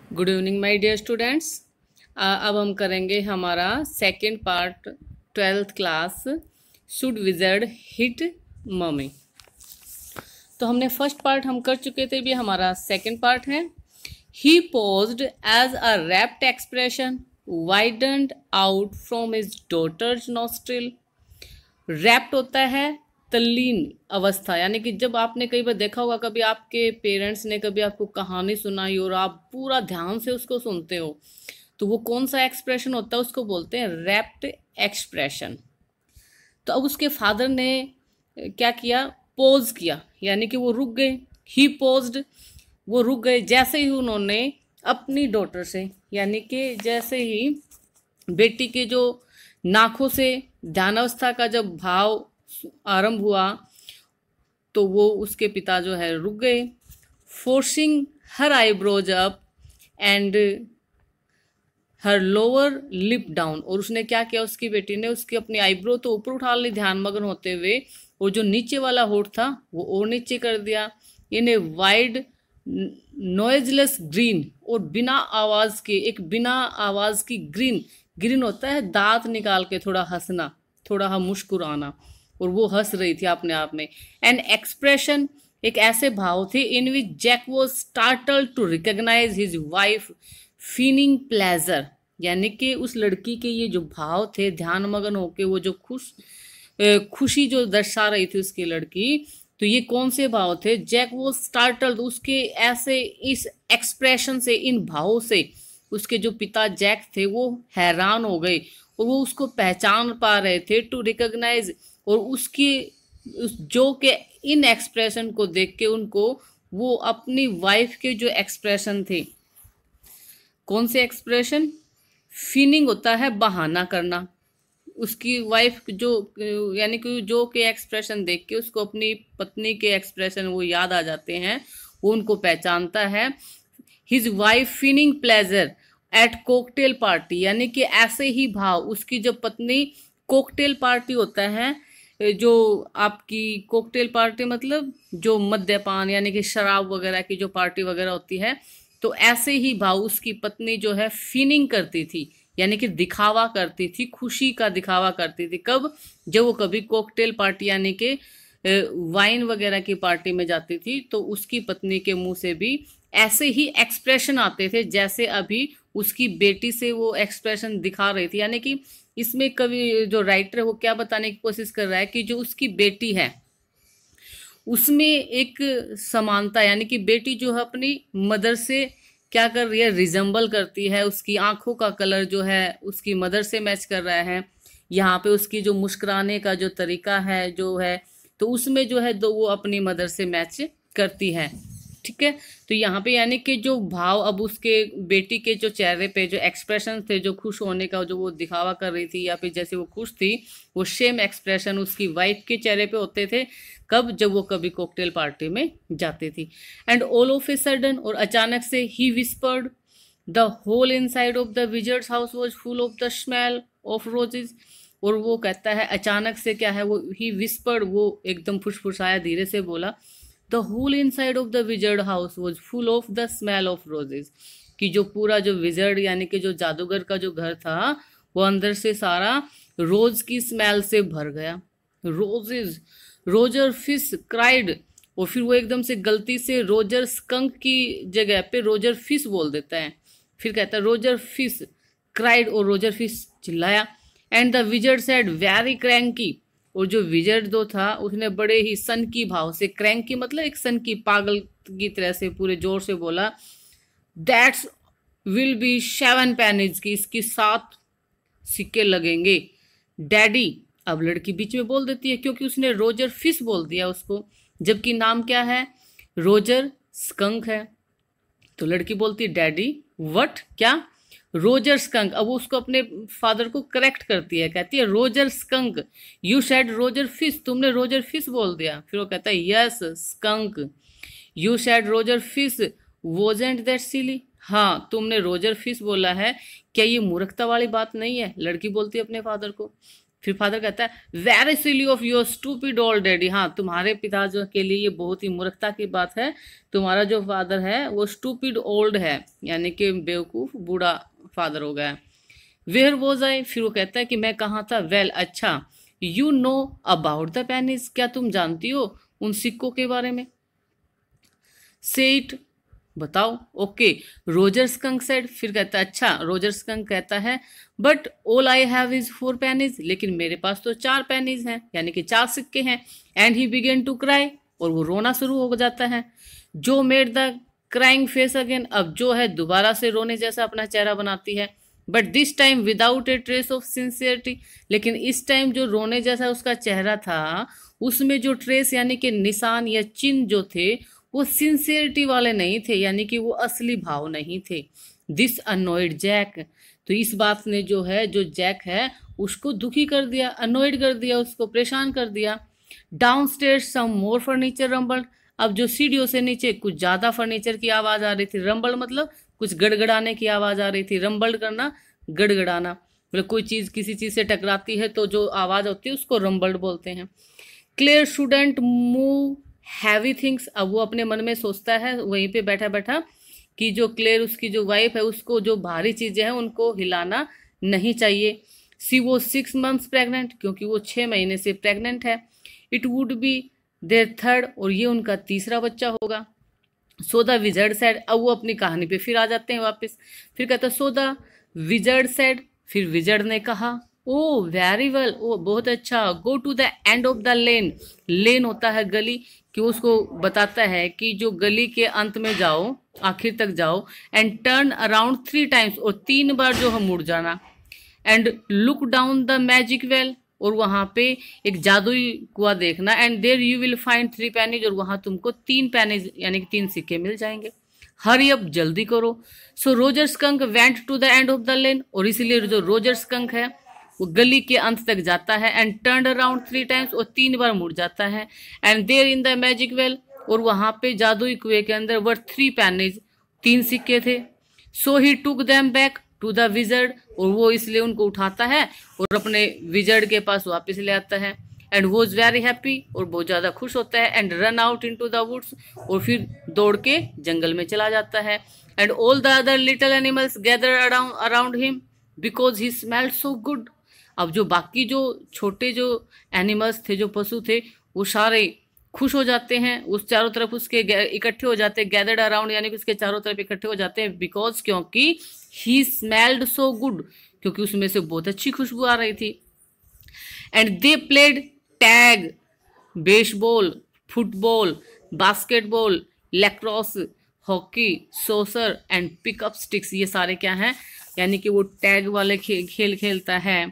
Good evening my dear students. अब हम करेंगे हमारा second part 12th class should wizard hit mummy. तो हमने फर्स्ट पार्ट हम कर चुके थे, भी हमारा सेकंड पार्ट है। He posed as a rapt expression widened out from his daughter's nostril. Rapt होता है तल्लीन अवस्था, यानी कि जब आपने कई बार देखा होगा, कभी आपके पेरेंट्स ने कभी आपको कहानी सुनाई और आप पूरा ध्यान से उसको सुनते हो, तो वो कौन सा एक्सप्रेशन होता है, उसको बोलते हैं रैप्ट एक्सप्रेशन। तो अब उसके फादर ने क्या किया, पोज किया, यानी कि वो रुक गए। ही पोज्ड, वो रुक गए जैसे ही उन्होंने अपनी डॉटर से, यानी कि जैसे ही बेटी के जो नाखों से ध्यानावस्था का जब भाव आरंभ हुआ, तो वो उसके पिता जो है रुक गए। Forcing her eyebrows up and her lower lip down, और उसने क्या किया, उसकी बेटी ने उसकी अपनी आईब्रो तो ऊपर उठा ली ध्यान मग्न होते हुए, और जो नीचे वाला होठ था वो और नीचे कर दिया। इन ए वाइड नॉइजलेस ग्रीन, और बिना आवाज के, एक बिना आवाज की ग्रीन। ग्रीन होता है दांत निकाल के थोड़ा हंसना, थोड़ा हम मुस्कुराना, और वो हंस रही थी अपने आप में। एन एक्सप्रेशन, एक ऐसे भाव थे in which Jack was startled to recognise his wife feeling pleasure, यानी कि उस लड़की के ये जो भाव थे ध्यान मगन होके, वो जो खुशी जो दर्शा रही थी उसकी लड़की, तो ये कौन से भाव थे। जैक वो स्टार्टल्ड, उसके ऐसे इस एक्सप्रेशन से, इन भावों से उसके जो पिता जैक थे वो हैरान हो गए, और वो उसको पहचान पा रहे थे, टू रिकॉग्नाइज, और उसकी उस जो के इन एक्सप्रेशन को देख के उनको वो अपनी वाइफ के जो एक्सप्रेशन थे, कौन से एक्सप्रेशन, फीलिंग होता है बहाना करना, उसकी वाइफ जो, यानी कि जो के एक्सप्रेशन देख के उसको अपनी पत्नी के एक्सप्रेशन वो याद आ जाते हैं, वो उनको पहचानता है। His wife feeling pleasure eight cocktail party, यानी कि ऐसे ही भाव उसकी जब पत्नी, कॉकटेल पार्टी होता है जो आपकी कॉकटेल पार्टी मतलब जो मद्यपान यानी कि शराब वगैरह की जो पार्टी वगैरह होती है, तो ऐसे ही भाव उसकी पत्नी जो है फीलिंग करती थी, यानी कि दिखावा करती थी, खुशी का दिखावा करती थी। कब, जब वो कभी कॉकटेल पार्टी यानी कि वाइन वगैरह की पार्टी में जाती थी, तो उसकी पत्नी के मुंह से भी ऐसे ही एक्सप्रेशन आते थे जैसे अभी उसकी बेटी से वो एक्सप्रेशन दिखा रही थी। यानी कि इसमें कवि जो राइटर है वो क्या बताने की कोशिश कर रहा है कि जो उसकी बेटी है उसमें एक समानता, यानी कि बेटी जो है अपनी मदर से क्या कर रही है, रिजेंबल करती है, उसकी आंखों का कलर जो है उसकी मदर से मैच कर रहा है। यहाँ पे उसकी जो मुस्कुराने का जो तरीका है जो है, तो उसमें जो है दो वो अपनी मदर से मैच करती है। ठीक है, तो यहाँ पे यानी कि जो भाव अब उसके बेटी के जो चेहरे पे जो एक्सप्रेशन थे, जो खुश होने का जो वो दिखावा कर रही थी, या फिर जैसे वो खुश थी, वो सेम एक्सप्रेशन उसकी वाइफ के चेहरे पे होते थे। कब, जब वो कभी कॉकटेल पार्टी में जाती थी। And all of a sudden, और अचानक से, he whispered the whole inside of the wizard's house was full of the smell of roses. और वो कहता है अचानक से क्या है, वो ही विस्पर्ड, वो एकदम फुसफुसाया, धीरे से बोला, the whole inside of the wizard house was full of the smell of roses, कि जो पूरा जो विजर्ड यानी कि जो जादूगर का जो घर था, वो अंदर से सारा रोज की स्मेल से भर गया। रोजेस, रोजर फिश क्राइड, और फिर वो एकदम से गलती से रोजर स्कंक की जगह पे रोजर फिश बोल देता है। फिर कहता है रोजर फिश क्राइड, और रोजर फिश चिल्लाया। And the wizard said very cranky, और जो विजर्ड दो था उसने बड़े ही सन की भाव से, क्रैंकी मतलब एक सन की, पागल की तरह से पूरे जोर से बोला, दैट्स विल बी 7 पेनीज, की इसकी 7 सिक्के लगेंगे। डैडी, अब लड़की बीच में बोल देती है क्योंकि उसने रोजर फिश बोल दिया उसको, जबकि नाम क्या है, रोजर स्कंक है। तो लड़की बोलती है डैडी व्हाट, क्या, रोजर स्कंक। अब वो उसको अपने फादर को करेक्ट करती है, कहती है Roger Skunk, you said Roger Fish, तुमने रोजर फिश बोल दिया। फिर वो कहता है yes Skunk, you said Roger Fish, wasn't that silly, हाँ तुमने रोजर फिश बोला है, क्या ये मूर्खता वाली बात नहीं है, लड़की बोलती है अपने फादर को। फिर फादर कहता है very silly of your stupid old daddy, हाँ तुम्हारे पिता जो के लिए ये बहुत ही मूर्खता की बात है, तुम्हारा जो फादर है वो स्टूपिड ओल्ड है, यानी कि बेवकूफ बूढ़ा फादर हो गया। वेयर वॉज आई, फिर वो कहता है कि मैं कहाँ था। वेल अच्छा, you know about the pennies, क्या तुम जानती हो उन सिक्कों के बारे में। से इट, बताओ। ओके, रोजर स्कंक सेड, फिर कहता है अच्छा, रोजर स्कंक कहता है but all I have is 4 pennies, लेकिन मेरे पास तो 4 पेनीज हैं, यानी कि 4 सिक्के हैं। And he began to cry, और वो रोना शुरू हो जाता है। Jo made the crying face again, अब जो है दोबारा से रोने जैसा अपना चेहरा बनाती है। But this time without A trace of sincerity, लेकिन इस टाइम जो रोने जैसा उसका चेहरा था उसमें जो ट्रेस यानी कि निशान या चिन्ह जो थे वो सिंसियरिटी वाले नहीं थे, यानी कि वो असली भाव नहीं थे। दिस अनोइड जैक, तो इस बात ने जो है जो जैक है उसको दुखी कर दिया, अनोइड कर दिया, उसको परेशान कर दिया। डाउन स्टेयर्स सम मोर फर्नीचर रंबल्ड, अब जो सीढ़ियों से नीचे कुछ ज्यादा फर्नीचर की आवाज आ रही थी। रंबल मतलब कुछ गड़गड़ाने की आवाज आ रही थी, रंबल्ड करना गड़गड़ाना, मतलब कोई चीज किसी चीज से टकराती है तो जो आवाज होती है उसको रंबल्ड बोलते हैं। Clare shouldn't move heavy things, अब वो अपने मन में सोचता है वहीं पे बैठा बैठा कि जो क्लेयर उसकी जो वाइफ है उसको जो भारी चीजें हैं उनको हिलाना नहीं चाहिए। सी वो 6 months प्रेग्नेंट, क्योंकि वो 6 महीने से प्रेग्नेंट है। It would be there third, और ये उनका तीसरा बच्चा होगा। सो द विजर्ड सेड, अब वो अपनी कहानी पे फिर आ जाते हैं वापस। फिर कहता है सो द विजर्ड सेड, फिर विजर्ड ने कहा ओ वेरी वेल, ओ बहुत अच्छा। Go to the end of the lane, lane होता है गली, कि उसको बताता है कि जो गली के अंत में जाओ, आखिर तक जाओ। एंड टर्न अराउंड 3 times, और 3 बार जो हम मुड़ जाना। And look down the magic well, और वहां पे एक जादुई कुआं देखना। And there you will find 3 pennies, और वहां तुमको 3 pennies यानी कि 3 सिक्के मिल जाएंगे। हरी अप, जल्दी करो। So Roger Skunk went to the end of the lane, और इसीलिए जो रोजर स्कंक है वो गली के अंत तक जाता है। एंड टर्न अराउंड 3 times, और 3 बार मुड़ जाता है। And there in the magic well, और वहां पे जादुई कुएं के अंदर वर 3 pennies, 3 सिक्के थे। So he took them back to the wizard, और वो इसलिए उनको उठाता है और अपने विजर्ड के पास वापस ले आता है। एंड वॉज वेरी हैप्पी, और बहुत ज़्यादा खुश होता है। And run out into the woods, और फिर दौड़ के जंगल में चला जाता है। And all the other little animals gather around him because he smelled so good, अब जो बाकी जो छोटे जो एनिमल्स थे, जो पशु थे, वो सारे खुश हो जाते हैं, उस चारों तरफ उसके इकट्ठे हो जाते हैं। गैदर्ड अराउंड यानी कि उसके चारों तरफ इकट्ठे हो जाते हैं। बिकॉज, क्योंकि ही स्मेल्ड सो गुड, क्योंकि उसमें से बहुत अच्छी खुशबू आ रही थी। And they played tag, baseball, football, basketball, lacrosse, hockey, soccer and pickup sticks, ये सारे क्या हैं, यानी कि वो टैग वाले खेल खेलता है।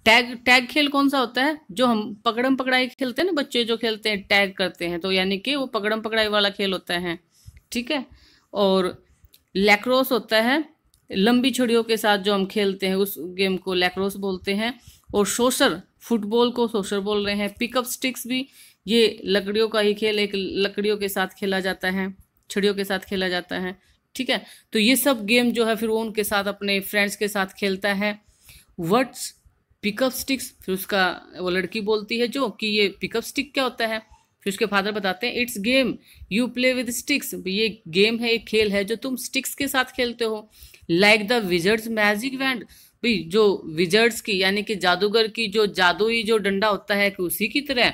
टैग खेल कौन सा होता है, जो हम पकड़म पकड़ाई खेलते हैं ना, बच्चे जो खेलते हैं टैग करते हैं, तो यानी कि वो पकड़म पकड़ाई वाला खेल होता है, ठीक है। और लैक्रोस होता है लंबी छड़ियों के साथ जो हम खेलते हैं, उस गेम को लैक्रोस बोलते हैं। और सोसर, फुटबॉल को सोसर बोल रहे हैं। पिकअप स्टिक्स भी ये लकड़ियों का ही खेल, एक लकड़ियों के साथ खेला जाता है, छड़ियों के साथ खेला जाता है, ठीक है। तो ये सब गेम जो है फिर वो उनके साथ अपने फ्रेंड्स के साथ खेलता है। व्हाट्स पिकअप स्टिक्स, फिर उसका वो लड़की बोलती है जो कि ये पिकअप स्टिक क्या होता है। फिर उसके फादर बताते हैं it's game you play with sticks, ये गेम है, एक खेल है जो तुम स्टिक्स के साथ खेलते हो। Like the wizards magic wand, भाई जो विजर्ड्स की यानी कि जादूगर की जो जादुई जो डंडा होता है कि उसी की तरह,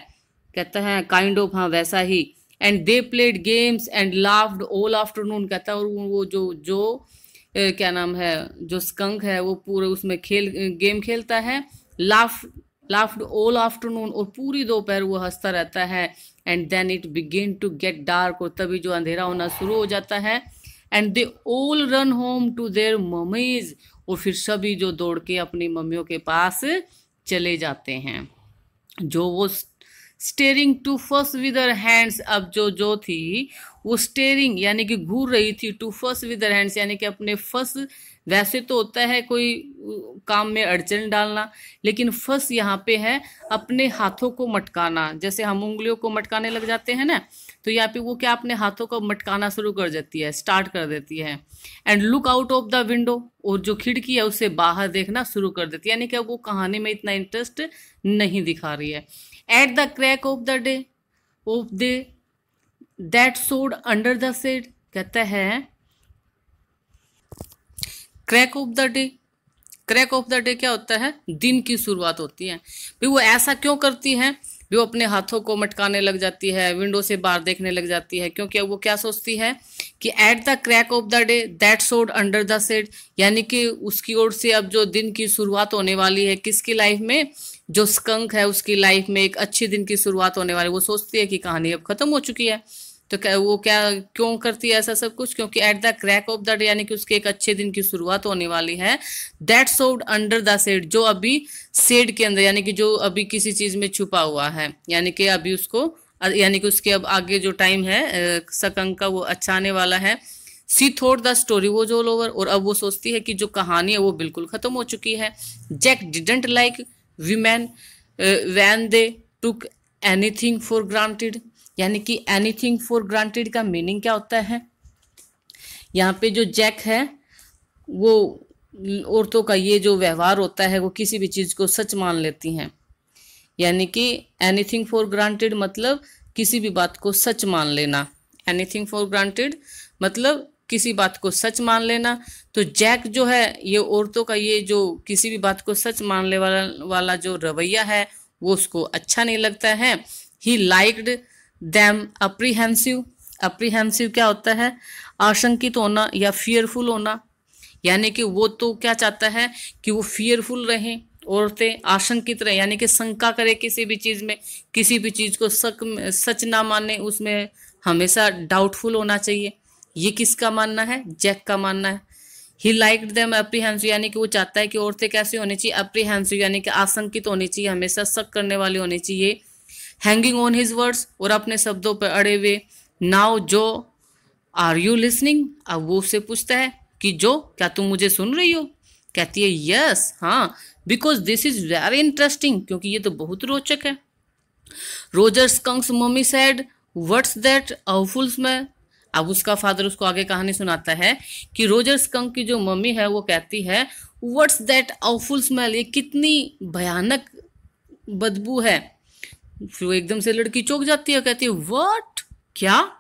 कहता है काइंड ऑफ, हाँ वैसा ही। And they played games and laughed all afternoon, कहता है और वो जो क्या नाम है, जो स्कंक है वो पूरे उसमें गेम खेलता है। लाफ्ड ऑल आफ्टरनून, और पूरी दोपहर वो हंसता रहता है। And then it begin to get dark, और तभी जो अंधेरा होना शुरू हो जाता है। And they all run home to their mummies, और फिर सभी जो दौड़ के अपनी मम्मियों के पास चले जाते हैं। Jo was staring to first with her hands. अब जो थी वो स्टेरिंग यानी कि घूर रही थी, to first with her hands यानी कि अपने फर्स्ट, वैसे तो होता है कोई काम में अड़चन डालना, लेकिन फर्स्ट यहाँ पे है अपने हाथों को मटकाना। जैसे हम उंगलियों को मटकाने लग जाते हैं ना, तो यहाँ पे वो क्या अपने हाथों को मटकाना शुरू कर देती है, स्टार्ट कर देती है। And look out of the window, और जो खिड़की है उससे बाहर देखना शुरू कर देती है, यानी कि वो कहानी में इतना इंटरेस्ट नहीं दिखा रही है। At the crack of day that सोड अंडर द शेड, कहता है crack of the day. Crack of the day क्या होता है? दिन की शुरुआत होती है। भाई वो ऐसा क्यों करती है? वो अपने हाथों को मटकाने लग जाती है, विंडो से बाहर देखने लग जाती है, क्योंकि वो क्या सोचती है कि at the crack of the day that सोड अंडर द शेड, यानी कि उसकी ओर से अब जो दिन की शुरुआत होने वाली है, किसकी लाइफ में? जो स्कंक है उसकी लाइफ में एक अच्छी दिन की शुरुआत होने वाली। वो सोचती है कि कहानी अब खत्म हो चुकी है। तो क्या क्यों करती है ऐसा सब कुछ? क्योंकि at the crack of the day यानी कि उसके एक अच्छे दिन की शुरुआत होने वाली है। दैट सोड अंडर द शेड, जो अभी शेड के अंदर यानी कि जो अभी किसी चीज में छुपा हुआ है, यानी कि अभी उसको, यानी कि उसके अब आगे जो टाइम है सकंक का वो अच्छा आने वाला है। She thought the story was all over, और अब वो सोचती है कि जो कहानी है वो बिल्कुल खत्म हो चुकी है। Jack didn't like women when they took anything for granted, यानी कि एनीथिंग फॉर ग्रांटेड का मीनिंग क्या होता है? यहाँ पे जो जैक है वो औरतों का ये जो व्यवहार होता है वो किसी भी चीज को सच मान लेती हैं, यानी कि एनीथिंग फॉर ग्रांटेड मतलब किसी भी बात को सच मान लेना। एनीथिंग फॉर ग्रांटेड मतलब किसी बात को सच मान लेना। तो जैक जो है ये औरतों का ये जो किसी भी बात को सच मानने वाला जो रवैया है वो उसको अच्छा नहीं लगता है। He liked them apprehensive. Apprehensive क्या होता है? आशंकित होना या फियरफुल होना, यानी कि वो तो क्या चाहता है कि वो फियरफुल रहें, औरतें आशंकित रहे, यानी कि शंका करे किसी भी चीज में, किसी भी चीज को सच ना माने, उसमें हमेशा डाउटफुल होना चाहिए। ये किसका मानना है? जैक का मानना है। ही लाइक्ड देम अप्रीहेंसिव, यानी कि वो चाहता है कि औरतें कैसी होनी चाहिए? अप्रीहेंसिव, यानी कि आशंकित होनी चाहिए, हमेशा शक करने वाली होनी चाहिए। हैंगिंग ऑन हिज वर्ड्स, और अपने शब्दों पर अड़े हुए। नाउ जो आर यू लिसनिंग, अब वो उससे पूछता है कि जो, क्या तुम मुझे सुन रही हो? कहती है यस, हाँ, because this is very interesting, क्योंकि ये तो बहुत रोचक है। Roger Skunk's mommy said what's that awful smell. अब उसका फादर उसको आगे कहानी सुनाता है कि रोजर स्कंक की जो मम्मी है वो कहती है व्हाट्स दैट awful स्मेल, ये कितनी भयानक बदबू है। फिर वो एकदम से लड़की चौंक जाती है, कहती है व्हाट, क्या?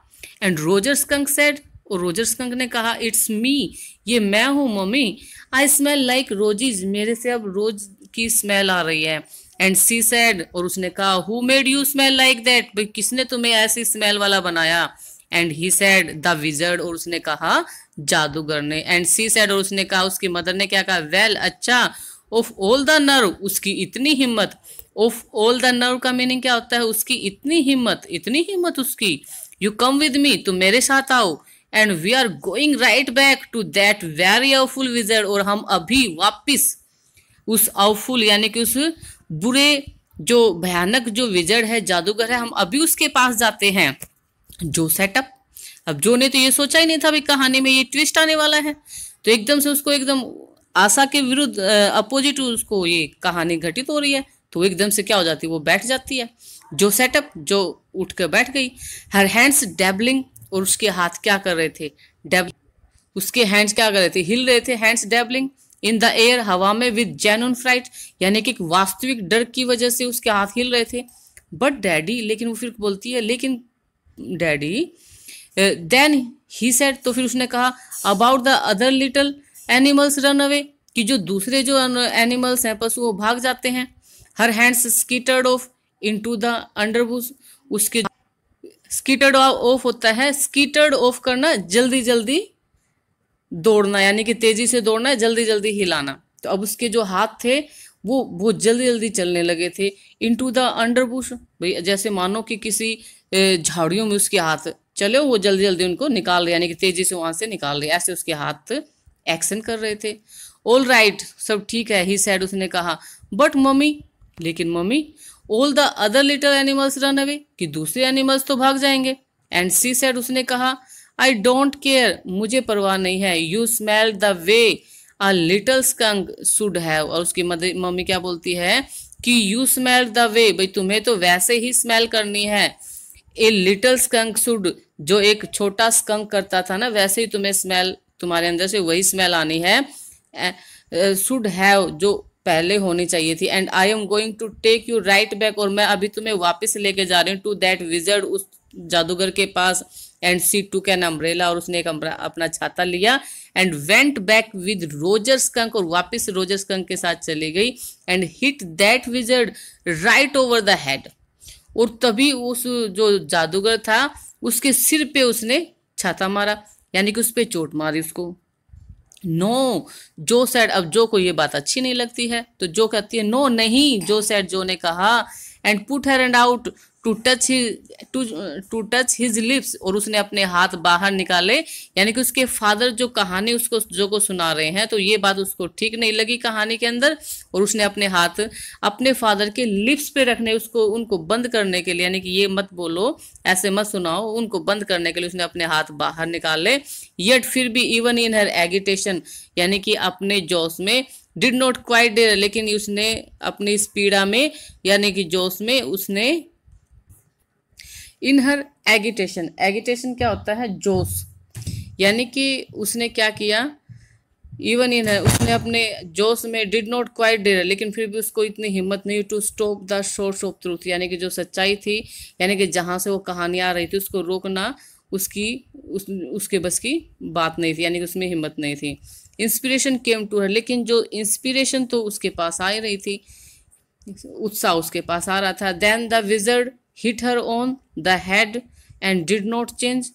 एंड रोजर स्कंक सेड, और रोजर स्कंक ने कहा इट्स मी, ये मैं हूँ मम्मी। आई स्मेल लाइक रोजीज, मेरे से अब रोज की स्मेल आ रही है। एंड सी सेड, और उसने कहा who made you smell like that, भाई किसने तुम्हें ऐसी स्मेल वाला बनाया? And he said the wizard, और उसने कहा जादूगर ने। एंड सी सेड, और उसने कहा, उसकी मदर ने क्या कहा? वेल, अच्छा। ऑफ ऑल द नर्व, उसकी इतनी हिम्मत। ऑफ ऑल द नर्व का मीनिंग क्या होता है? उसकी इतनी हिम्मत, इतनी हिम्मत उसकी। यू कम विद मी, तुम मेरे साथ आओ। And we are going right back to that very awful wizard, और हम अभी वापिस उस awful यानी कि उस बुरे जो भयानक जो विजर्ड है, जादूगर है, हम अभी उसके पास जाते हैं। जो सेटअप, अब जो ने तो ये सोचा ही नहीं था भाई कहानी में ये ट्विस्ट आने वाला है, तो एकदम से उसको एकदम आशा के विरुद्ध अपोजिट उसको ये कहानी घटित हो रही है, तो एकदम से क्या हो जाती है? वो बैठ जाती है। जो सेटअप, जो उठ कर बैठ गई। हर हैंड्स डैबलिंग, और उसके हाथ क्या कर रहे थे? उसके हैंड्स क्या कर रहे थे? हिल रहे थे। हैंड्स डैबलिंग इन द एयर, हवा में, विद जेन्युइन फ्राइट, यानी कि वास्तविक डर की वजह से उसके हाथ हिल रहे थे। बट डैडी, लेकिन वो फिर बोलती है लेकिन डैडी। देन ही सेड, तो फिर उसने कहा about the other little animals run away, कि जो दूसरे जो एनिमल्स हैं, पशु, वो भाग जाते हैं। Her hands skittered off into the underbrush, उसके स्कीटर्ड ऑफ होता है, स्कीटर्ड ऑफ करना, जल्दी जल्दी दौड़ना, यानी कि तेजी से दौड़ना, जल्दी जल्दी हिलाना। तो अब उसके जो हाथ थे वो बहुत जल्दी जल्दी चलने लगे थे। इनटू द अंडरबुश, भाई जैसे मानो कि किसी झाड़ियों में उसके हाथ चले, वो जल्दी जल्दी उनको निकाल रहे, यानी कि तेजी से वहां से निकाल रहे, ऐसे उसके हाथ एक्शन कर रहे थे। ऑल राइट, सब ठीक है। ही सेड, उसने कहा बट मम्मी, लेकिन mummy. All the other little animals run away, कि दूसरे एनिमल्स तो भाग जाएंगे। एंड सी सेड, उसने कहा, आई डोंट केयर, मुझे परवाह नहीं है, you smell the way a little skunk should have. और उसकी मम्मी क्या बोलती है कि यू स्मेल द वे, भाई तुम्हें तो वैसे ही स्मेल करनी है, ए लिटिल स्कंक शुड, जो एक छोटा स्कंक करता था ना, वैसे ही तुम्हें स्मेल, तुम्हारे अंदर से वही स्मेल आनी है, शुड हैव, जो पहले होनी चाहिए थी। And I am going to take you right back, और मैं अभी तुम्हें वापस लेके जा रही हूँ टू दैट विजर्ड, उस जादूगर के पास। एंड सी टूक एन अम्ब्रेला, और उसने एक अपना छाता लिया। And went back with Roger skunk, और वापस रोजर स्कंक के साथ चली गई। And hit that wizard right over the head, और तभी उस जो जादूगर था उसके सिर पे उसने छाता मारा, यानी कि उस पे चोट मारी उसको। नो, जो सेड, अब जो को ये बात अच्छी नहीं लगती है, तो जो कहती है नो नहीं, जो सेड, जो ने कहा। And put her hand out to touch his lips, और उसने अपने हाथ बाहर निकाले, यानी कि उसके फादर जो कहानी उसको जो को सुना रहे हैं, तो ये बात उसको ठीक नहीं लगी कहानी के अंदर, और उसने अपने हाथ अपने फादर के लिप्स पे रखने, उसको उनको बंद करने के लिए, यानी कि ये मत बोलो, ऐसे मत सुनाओ, उनको बंद करने के लिए उसने अपने हाथ बाहर निकाले। येट फिर भी इवन इन हर एगिटेशन, यानी कि अपने जोश में, डिड नॉट क्वाइट डेयर, लेकिन उसने अपनी इस पीड़ा में, यानी कि जोश में, उसने इन हर एगिटेशन, एगिटेशन क्या होता है, जोश, यानी कि उसने क्या किया, इवन इन है, उसने अपने जोश में, डिड नॉट क्वाइट डेयर, लेकिन फिर भी उसको इतनी हिम्मत नहीं, to stop the source of truth, यानी कि जो सच्चाई थी, यानी कि जहाँ से वो कहानी आ रही थी, उसको रोकना उसके बस की बात नहीं थी, यानी कि उसमें हिम्मत नहीं थी। इंस्पिरेशन केम टू हर, लेकिन जो इंस्पिरेशन तो उसके पास आ रही थी, उत्साह उसके पास आ रहा था। Then the wizard hit her on the head and did not change,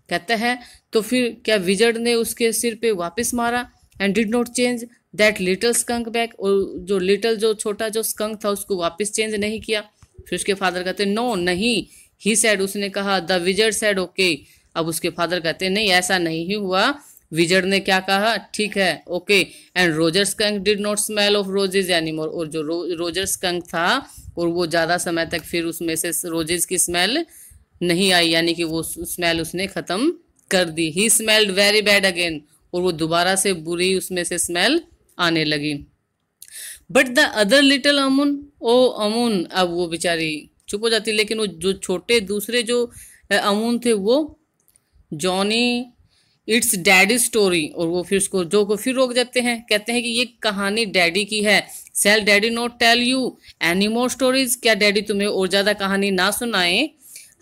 कहता है तो फिर क्या विजर्ड ने उसके सिर पे वापस मारा, and did not change that little skunk back, और जो लिटिल, जो छोटा जो स्कंक था, उसको वापस चेंज नहीं किया। फिर उसके फादर कहते नो नहीं, ही सेड, उसने कहा, द विजर्ड सेड ओके, अब उसके फादर कहते नहीं, ऐसा नहीं हुआ, विजर्ड ने क्या कहा, ठीक है, okay. And Roger skunk did not smell of roses anymore, और जो रोजर स्कंक था, और वो ज़्यादा समय तक फिर उसमें से रोजेज की स्मेल नहीं आई, यानी कि वो स्मेल उसने ख़त्म कर दी। ही स्मेल्ड वेरी बैड अगेन, और वो दोबारा से बुरी उसमें से स्मेल आने लगी। बट द अदर लिटिल अमुन, ओ अमुन, अब वो बेचारी चुप हो जाती, लेकिन वो जो छोटे दूसरे जो अमुन थे, वो जॉनी इट्स डैडी स्टोरी, और वो फिर उसको जो को फिर रोक देते हैं, कहते हैं कि ये कहानी डैडी की है। Shall daddy not tell you any more stories, क्या डैडी तुम्हें और ज्यादा कहानी ना सुनाए।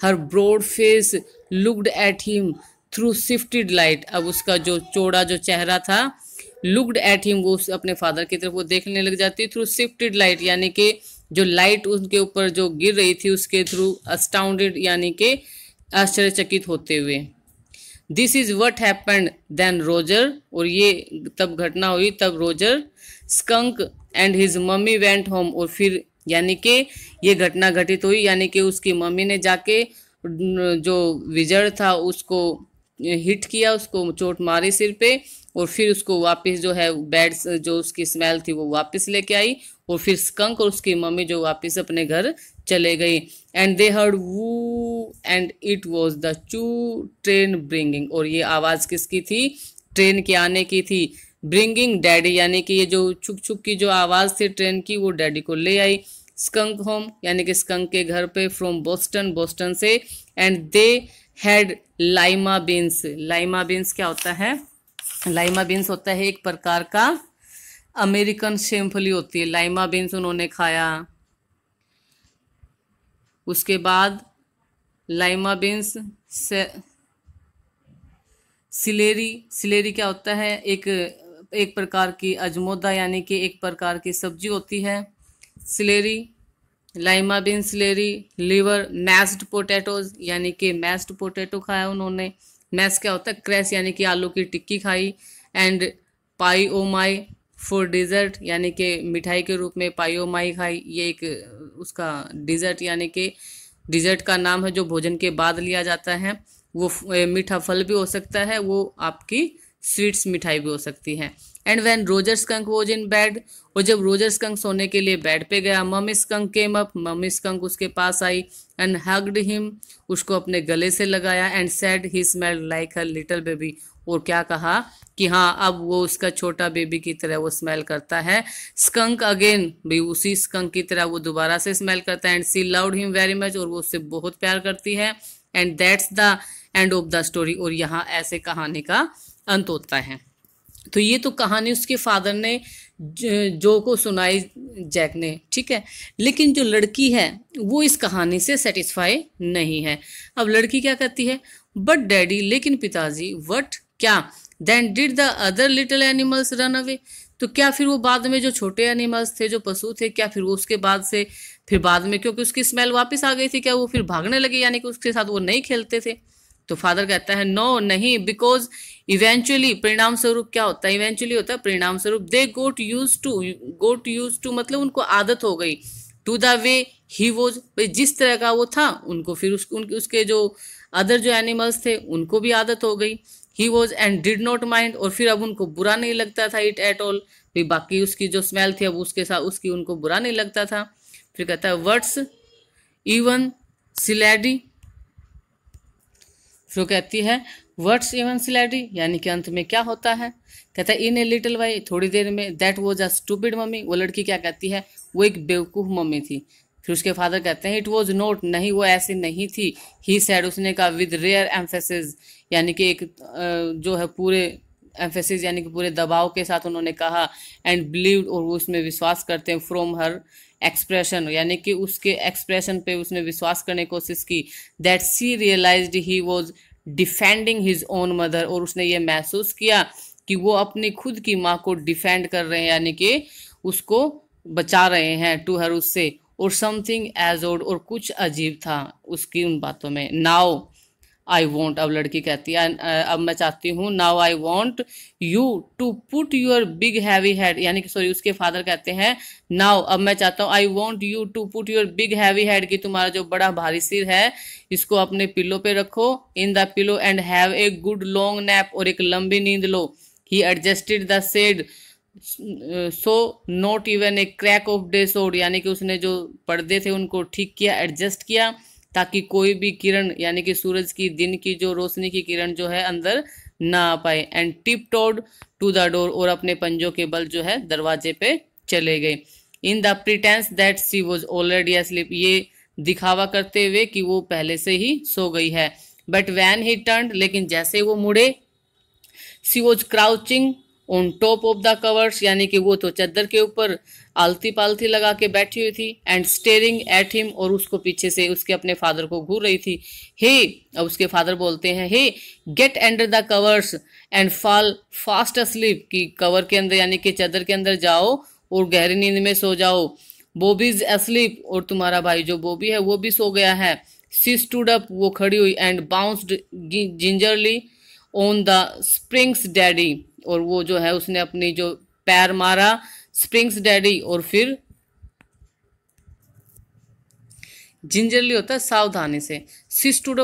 Her broad face looked at him through shifted light, अब उसका जो चौड़ा जो चेहरा था, लुक्ड एट हिम, वो अपने फादर की तरफ वो देखने लग जाती, थ्रू शिफ्टेड लाइट, यानी कि जो लाइट उनके ऊपर जो गिर रही थी उसके थ्रू, अस्टाउंडेड, यानी कि आश्चर्यचकित होते हुए। This is what happened then Roger, और ये तब घटना हुई, तब Roger skunk and his mummy went home, और फिर यानी कि ये घटना घटित हुई, यानी कि उसकी मम्मी ने जाके जो विजर्ड था उसको हिट किया, उसको चोट मारी सिर पे, और फिर उसको वापस जो है बैड जो उसकी स्मेल थी वो वापस लेके आई, और फिर स्कंक और उसकी मम्मी जो वापस अपने घर चले गई। And they heard woo and it was the choo train bringing, और ये आवाज़ किसकी थी, ट्रेन के आने की थी। ब्रिंगिंग डैडी, यानी कि ये जो छुक छुक की जो आवाज़ थी ट्रेन की, वो डैडी को ले आई। स्कंक होम, यानी कि स्कंक के घर पे, फ्रॉम बोस्टन, बोस्टन से। And they had lima beans, lima beans क्या होता है, लाइमा बीन्स होता है एक प्रकार का अमेरिकन शेमफली होती है, लाइमा बीन्स उन्होंने खाया। उसके बाद लाइमा बीन्स से सिलेरी, सिलेरी क्या होता है, एक प्रकार की अजमोदा, यानी कि एक प्रकार की सब्जी होती है celery. Lima bean, celery, liver, mashed potatoes, यानी कि मैस्ड पोटैटो खाया उन्होंने। मैस क्या होता है, क्रैश, यानी कि आलू की टिक्की खाई। And pie oh my for dessert, यानी कि मिठाई के रूप में पाई ओ माई खाई। ये एक उसका डिज़र्ट, यानी कि डिज़र्ट का नाम है जो भोजन के बाद लिया जाता है। वो मीठा फल भी हो सकता है, वो आपकी स्वीट्स मिठाई भी हो सकती है। And when Roger skunk was in bed, और जब रोजर स्कंक सोने के लिए बेड पे गया, mummy skunk came up, mummy skunk उसके पास आई, एंड हग्ड हिम, उसको अपने गले से लगाया, and said he smelled like a little baby, और क्या कहा कि हाँ अब वो उसका छोटा बेबी की तरह वो स्मेल करता है। स्कंक अगेन, भाई उसी स्कंक की तरह वो दोबारा से स्मेल करता है। And she loved him very much, और वो उससे बहुत प्यार करती है। And that's the end of the story, और यहाँ ऐसे कहानी का अंत होता है। तो ये तो कहानी उसके फादर ने जो को सुनाई जैक ने, ठीक है। लेकिन जो लड़की है वो इस कहानी से सेटिस्फाई नहीं है। अब लड़की क्या कहती है, बट डैडी, लेकिन पिताजी, व्हाट, क्या, then did the other little animals run away, तो क्या फिर वो बाद में जो छोटे एनिमल्स थे, जो पशु थे, क्या फिर वो उसके बाद से फिर बाद में क्योंकि उसकी स्मेल वापस आ गई थी, क्या वो फिर भागने लगे, यानी कि उसके साथ वो नहीं खेलते थे। तो फादर कहता है नो नहीं, बिकॉज इवेंचुअली, परिणाम स्वरूप क्या होता है, इवेंचुअली होता है परिणाम स्वरूप, दे गोट यूज टू मतलब उनको आदत हो गई, to the way he was, जिस तरह का वो था उनको फिर उसके जो अदर जो एनिमल्स थे उनको भी आदत हो गई। He was and did not mind, और फिर अब उनको बुरा नहीं लगता था इट एट ऑल, फिर बाकी उसकी जो स्मेल थी अब उसके साथ उसकी उनको बुरा नहीं लगता था। फिर कहता है वर्ड्स इवन सिलेडी, फिर कहती है वर्ड्स इवन सिलेडी, यानी कि अंत में क्या होता है, कहता है इन ए लिटिल वाई, थोड़ी देर में, that was a stupid mummy, वो लड़की क्या कहती है, वो एक बेवकूफ़ मम्मी थी। फिर उसके फादर कहते हैं इट वॉज नॉट, नहीं वो ऐसी नहीं थी। ही सैड, उसने कहा विद रेयर एम्फेसिस, यानी कि एक जो है पूरे एम्फेसिस यानी कि पूरे दबाव के साथ उन्होंने कहा। एंड बिलीव्ड, और वो उसमें विश्वास करते हैं, फ्रॉम हर एक्सप्रेशन, यानी कि उसके एक्सप्रेशन पे उसने विश्वास करने की कोशिश की। That she realised he was defending his own mother, और उसने ये महसूस किया कि वो अपनी खुद की माँ को डिफेंड कर रहे हैं, यानी कि उसको बचा रहे हैं, टू हर, उससे। और समथिंग एज ओड, और कुछ अजीब था उसकी उन बातों में। नाउ आई वॉन्ट, अब लड़की कहती है अब मैं चाहती हूँ, now I want you to put your big heavy head, यानी कि सॉरी उसके फादर कहते हैं नाउ, अब मैं चाहता हूँ, I want you to put your big heavy head, कि तुम्हारा जो बड़ा भारी सिर है इसको अपने पिलो पे रखो, in the pillow, and have a good long nap, और एक लंबी नींद लो। He adjusted the shade so not even a crack of day showed, यानी कि उसने जो पर्दे थे उनको ठीक किया, एडजस्ट किया, ताकि कोई भी किरण यानी कि सूरज की दिन की जो रोशनी की किरण जो है अंदर ना आ पाए। And tiptoed to the door, और अपने पंजों के बल जो है दरवाजे पे चले गए। In the pretence that she was already asleep, ये दिखावा करते हुए कि वो पहले से ही सो गई है। बट वैन ही टर्न, लेकिन जैसे वो मुड़े, she was crouching on top of the covers, यानी कि वो तो चादर के ऊपर आलती पालती लगा के बैठी हुई थी। एंड स्टेरिंग एट हिम, और उसको पीछे से उसके अपने फादर को घूर रही थी। हे, अब उसके फादर बोलते हैं hey get under the covers and fall fast asleep, कि कवर के अंदर यानी कि चादर के अंदर जाओ और गहरी नींद में सो जाओ। बॉबीज अस्लीप, और तुम्हारा भाई जो बॉबी है वो भी सो गया है। सी स्टूड अप, वो खड़ी हुई, and bounced gingerly on the springs daddy, और वो जो है उसने अपनी जो पैर मारा स्प्रिंग्स डैडी, और फिर जिंजरली होता है सावधानी से। सी stood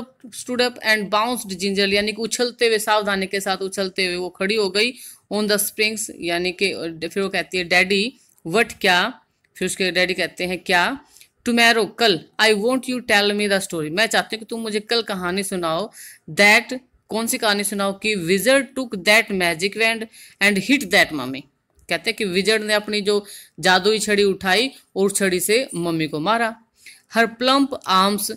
up and bounced gingerly, यानी कि उछलते हुए, सावधानी के साथ उछलते हुए वो खड़ी हो गई। ऑन द स्प्रिंग्स, यानी कि फिर वो कहती है डैडी व्हाट, क्या, फिर उसके डैडी कहते हैं क्या, टुमारो, कल, I want you tell me the story, मैं चाहती हूँ कि तुम मुझे कल कहानी सुनाओ। दैट, कौन सी कहानी सुनाओ, कि wizard took that magic wand and hit that mummy, कहते हैं कि विजर्ड ने अपनी जो जादुई छड़ी उठाई और छड़ी से मम्मी को मारा। हर प्लम्प आर्म्स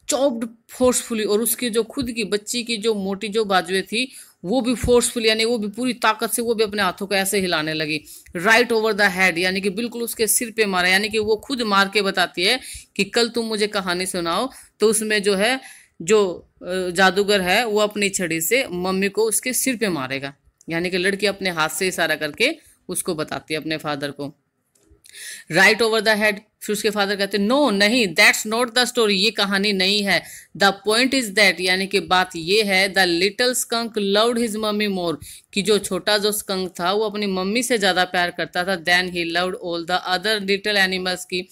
चॉप्ड फोर्सफुली, और उसकी जो खुद की बच्ची की जो मोटी जो बाजुएं थी वो भी फोर्सफुली, यानी वो भी पूरी ताकत से वो भी अपने हाथों को ऐसे हिलाने लगी। राइट ओवर द हेड, यानी कि बिल्कुल उसके सिर पे मारा, यानी कि वो खुद मार के बताती है कि कल तुम मुझे कहानी सुनाओ, तो उसमें जो है जो जादूगर है वो अपनी छड़ी से मम्मी को उसके सिर पे मारेगा, यानी कि लड़की अपने हाथ से इशारा करके उसको बताती है अपने फादर को। राइट ओवर द हेड, फिर उसके फादर कहते नो नहीं, दैट्स नॉट द स्टोरी, ये कहानी नहीं है। द पॉइंट इज दैट, यानी कि बात ये है, the little skunk loved his mommy more, कि जो छोटा जो स्कंक था वो अपनी मम्मी से ज्यादा प्यार करता था, then he loved all the other little animals, की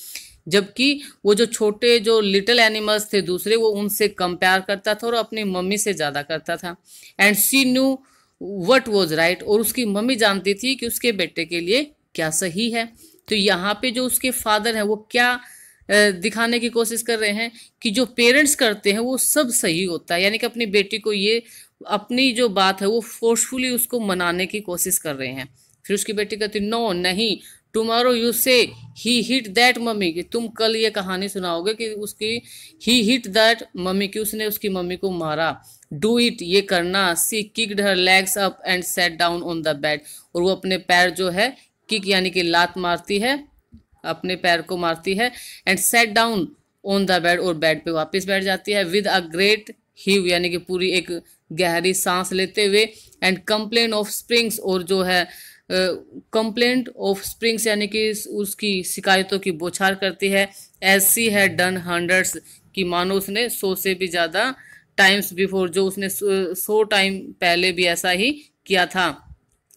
जबकि वो जो छोटे जो लिटिल एनिमल्स थे दूसरे वो उनसे कम प्यार करता था और अपनी मम्मी से ज्यादा करता था। And she knew what was right, और उसकी मम्मी जानती थी कि उसके बेटे के लिए क्या सही है। तो यहाँ पे जो उसके फादर हैं वो क्या दिखाने की कोशिश कर रहे हैं कि जो पेरेंट्स करते हैं वो सब सही होता है, यानी कि अपनी बेटी को ये अपनी जो बात है वो फोर्सफुली उसको मनाने की कोशिश कर रहे हैं। फिर उसकी बेटी कहती नो नहीं, टुमारो यू से ही हिट दैट मम्मी, कि तुम कल ये कहानी सुनाओगे कि उसकी ही हिट दैट मम्मी, कि उसने उसकी मम्मी को मारा। डू इट, ये करना। She kicked her legs up and sat down on the bed, और वो अपने पैर जो है किक यानी कि लात मारती है, अपने पैर को मारती है, and sat down on the bed, और बेड पे वापस बैठ जाती है। विद अ ग्रेट हीव यानी कि पूरी एक गहरी सांस लेते हुए, एंड कंप्लेन ऑफ स्प्रिंग्स, और जो है कंप्लेंट ऑफ स्प्रिंग्स यानी कि उसकी शिकायतों की बौछार करती है। As she had done hundreds, की मानो उसने 100 से भी ज़्यादा टाइम्स बिफोर, जो उसने 100 टाइम पहले भी ऐसा ही किया था।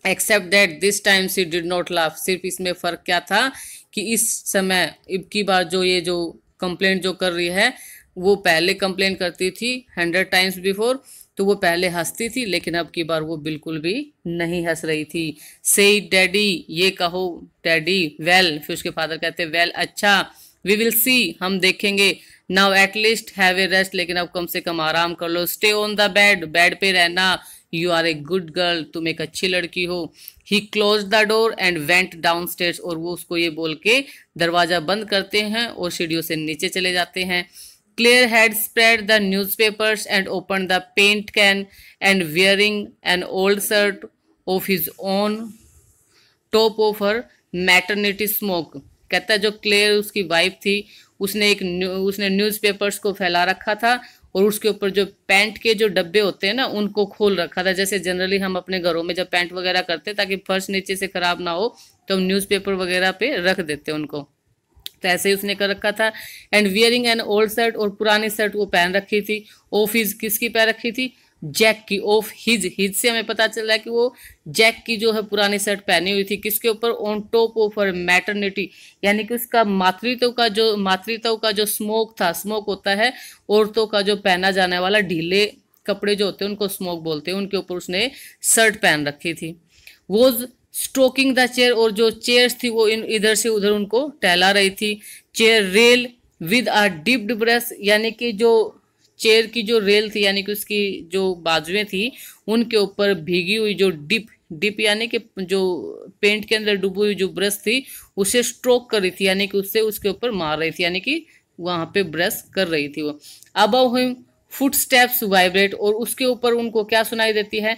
Except that this time she did not laugh, सिर्फ इसमें फ़र्क क्या था कि इस समय अब की बार जो ये जो कंप्लेंट जो कर रही है वो पहले कंप्लेंट करती थी 100 टाइम्स बिफोर, तो वो पहले हंसती थी, लेकिन अब की बार वो बिल्कुल भी नहीं हंस रही थी। से डैडी, ये कहो डैडी। वेल, फिर उसके फादर कहते वेल अच्छा। वी विल सी, हम देखेंगे। Now at least have a rest, लेकिन अब कम से कम आराम कर लो। Stay on the bed, bed पे रहना। You are a good girl, तुम एक अच्छी लड़की हो। He close the door and went downstairs, और वो उसको ये बोल के दरवाजा बंद करते हैं और सीढ़ियों से नीचे चले जाते हैं। Claire had spread the newspapers and opened the paint can, and wearing an old shirt of his own top of her maternity smoke, कहता है जो क्लेयर उसकी वाइफ थी उसने उसने न्यूज़पेपर्स को फैला रखा था, और उसके ऊपर जो पैंट के जो डब्बे होते हैं ना उनको खोल रखा था। जैसे जनरली हम अपने घरों में जब पैंट वगैरह करते हैं ताकि फर्श नीचे से खराब ना हो, तो हम न्यूज़पेपर वगैरह पे रख देते हैं उनको, तो ऐसे ही उसने कर रखा था। And wearing an old shirt, और पुरानी शर्ट वो पहन रखी थी। ऑफ हिज, किसकी पहन रखी थी? जैक की। ऑफ हिज, हिज से हमें पता चल रहा है कि वो जैक की जो है पुरानी शर्ट पहनी हुई थी। किसके ऊपर? On top of her maternity, यानी कि उसका मातृत्व का जो स्मोक था, स्मोक होता है औरतों का जो पहना जाने वाला ढीले कपड़े जो होते हैं उनको स्मोक बोलते हैं, उनके ऊपर उसने शर्ट पहन रखी थी। वॉज स्ट्रोकिंग द चेयर, और जो चेयर्स थी वो इधर से उधर उनको टहला रही थी। Chair rail with a dipped brush, यानी कि जो चेयर की जो रेल थी यानी कि उसकी जो बाजुएं थी उनके ऊपर भीगी हुई जो डिप यानी कि जो पेंट के अंदर डूबी हुई जो ब्रश थी उसे स्ट्रोक कर रही थी, यानी कि उससे उसके ऊपर मार रही थी, यानी कि वहां पे ब्रश कर रही थी वो। Above him foot steps vibrate, और उसके ऊपर उनको क्या सुनाई देती है?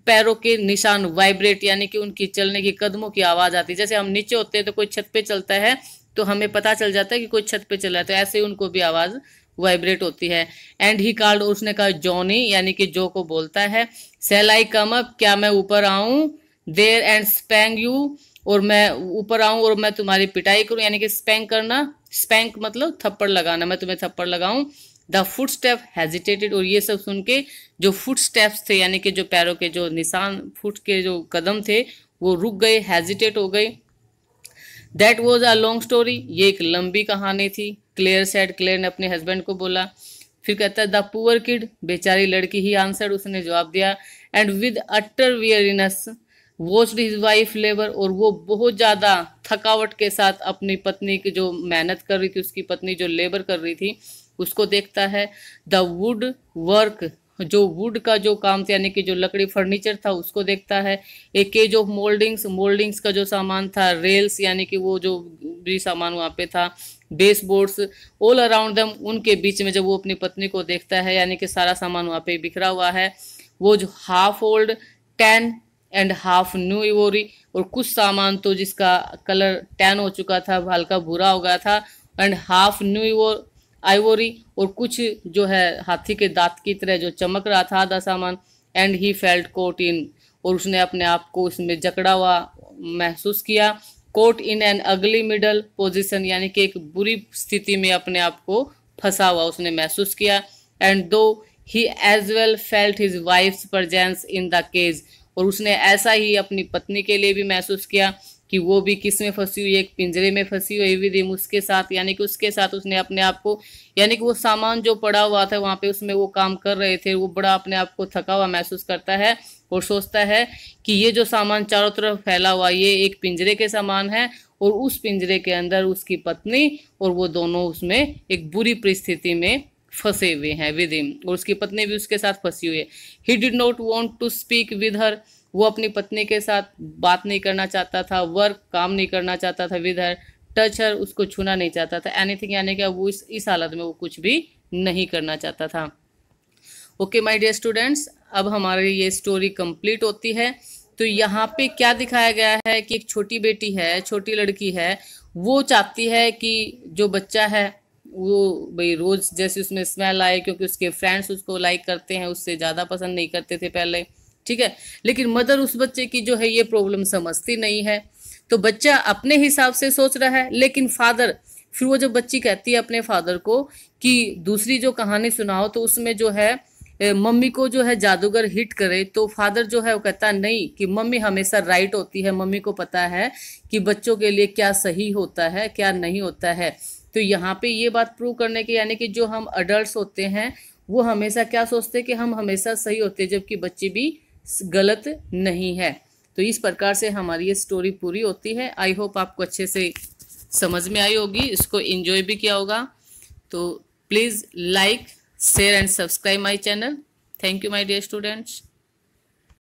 पैरों के निशान वाइब्रेट, यानी कि उनकी चलने की कदमों की आवाज आती है। जैसे हम नीचे होते हैं तो कोई छत पे चलता है तो हमें पता चल जाता है कि कोई छत पे चल रहा है, तो ऐसे ही उनको भी आवाज वाइब्रेट होती है। एंड ही कॉल्ड, उसने कहा जॉनी, यानी कि जो को बोलता है। सेल आई कम अप, क्या मैं ऊपर आऊं? देर एंड स्पैंग यू, और मैं ऊपर आऊं और मैं तुम्हारी पिटाई करूं, यानी कि स्पैंक करना, स्पैंक मतलब थप्पड़ लगाना, मैं तुम्हें थप्पड़ लगाऊं। द फुट स्टेप हेजिटेटेड, और ये सब सुन के जो फुट स्टेप्स थे यानी कि जो पैरों के जो निशान, फुट के जो कदम थे वो रुक गए, हेजिटेट हो गए। That was a long story, ये एक लंबी कहानी थी। क्लेयर सेड, क्लेयर ने अपने हस्बैंड को बोला। फिर कहता है द पुअर किड, बेचारी लड़की ही आंसर्ड, उसने जवाब दिया। And with utter weariness watched his wife labour, और वो बहुत ज़्यादा थकावट के साथ अपनी पत्नी की जो मेहनत कर रही थी, उसकी पत्नी जो लेबर कर रही थी उसको देखता है। द वुड वर्क, जो वुड का जो काम था यानी कि जो लकड़ी फर्नीचर था उसको देखता है। A cage of mouldings, mouldings का जो सामान था। रेल्स, यानी कि वो जो भी सामान वहाँ पे था। Base boards all around them, उनके बीच में जब वो अपनी पत्नी को देखता है यानी कि सारा सामान वहाँ पे बिखरा हुआ है। वो जो half old tan and half new ivory, और कुछ सामान तो जिसका कलर टैन हो चुका था, हल्का भूरा हो गया था, एंड हाफ न्यू आइवोरी, और कुछ जो है हाथी के दांत की तरह जो चमक रहा था आधा सामान। एंड ही फेल्ट कोट इन, और उसने अपने आप को उसमें जकड़ा हुआ महसूस किया। Quote in an ugly middle position, यानी कि एक बुरी स्थिति में अपने आप को फंसा हुआ उसने महसूस किया। And though he as well felt his wife's presence in the cage, और उसने ऐसा ही अपनी पत्नी के लिए भी महसूस किया कि वो भी किस में फंसी हुई है, एक पिंजरे में फंसी हुई विद हिम, उसके साथ, यानी कि उसके साथ उसने अपने आप को, यानी कि वो सामान जो पड़ा हुआ था वहां पे उसमें वो काम कर रहे थे, वो बड़ा अपने आप को थका हुआ महसूस करता है और सोचता है कि ये जो सामान चारों तरफ फैला हुआ ये एक पिंजरे के समान है और उस पिंजरे के अंदर उसकी पत्नी और वो दोनों उसमें एक बुरी परिस्थिति में फंसे हुए हैं विद हिम, और उसकी पत्नी भी उसके साथ फंसी हुई है। He did not want to speak with her, वो अपनी पत्नी के साथ बात नहीं करना चाहता था, वर्क काम नहीं करना चाहता था विद हर, टच हर उसको छूना नहीं चाहता था, एनीथिंग यानी कि वो इस हालत में वो कुछ भी नहीं करना चाहता था। ओके माय डियर स्टूडेंट्स, अब हमारी ये स्टोरी कंप्लीट होती है। तो यहाँ पे क्या दिखाया गया है कि एक छोटी बेटी है, छोटी लड़की है, वो चाहती है कि जो बच्चा है वो भाई रोज जैसे उसमें स्मेल आए, क्योंकि उसके फ्रेंड्स उसको लाइक करते हैं, उससे ज़्यादा पसंद नहीं करते थे पहले, ठीक है। लेकिन मदर उस बच्चे की जो है ये प्रॉब्लम समझती नहीं है, तो बच्चा अपने हिसाब से सोच रहा है। लेकिन फादर, फिर वो जो बच्ची कहती है अपने फादर को कि दूसरी जो कहानी सुनाओ तो उसमें जो है मम्मी को जो है जादूगर हिट करे, तो फादर जो है वो कहता नहीं कि मम्मी हमेशा राइट होती है, मम्मी को पता है कि बच्चों के लिए क्या सही होता है क्या नहीं होता है। तो यहाँ पे ये बात प्रूव करने की, यानी कि जो हम अडल्ट होते हैं वो हमेशा क्या सोचते हैं कि हम हमेशा सही होते हैं, जबकि बच्चे भी गलत नहीं है। तो इस प्रकार से हमारी ये स्टोरी पूरी होती है। आई होप आपको अच्छे से समझ में आई होगी, इसको एंजॉय भी किया होगा। तो please like, share and subscribe my channel. Thank you my dear students.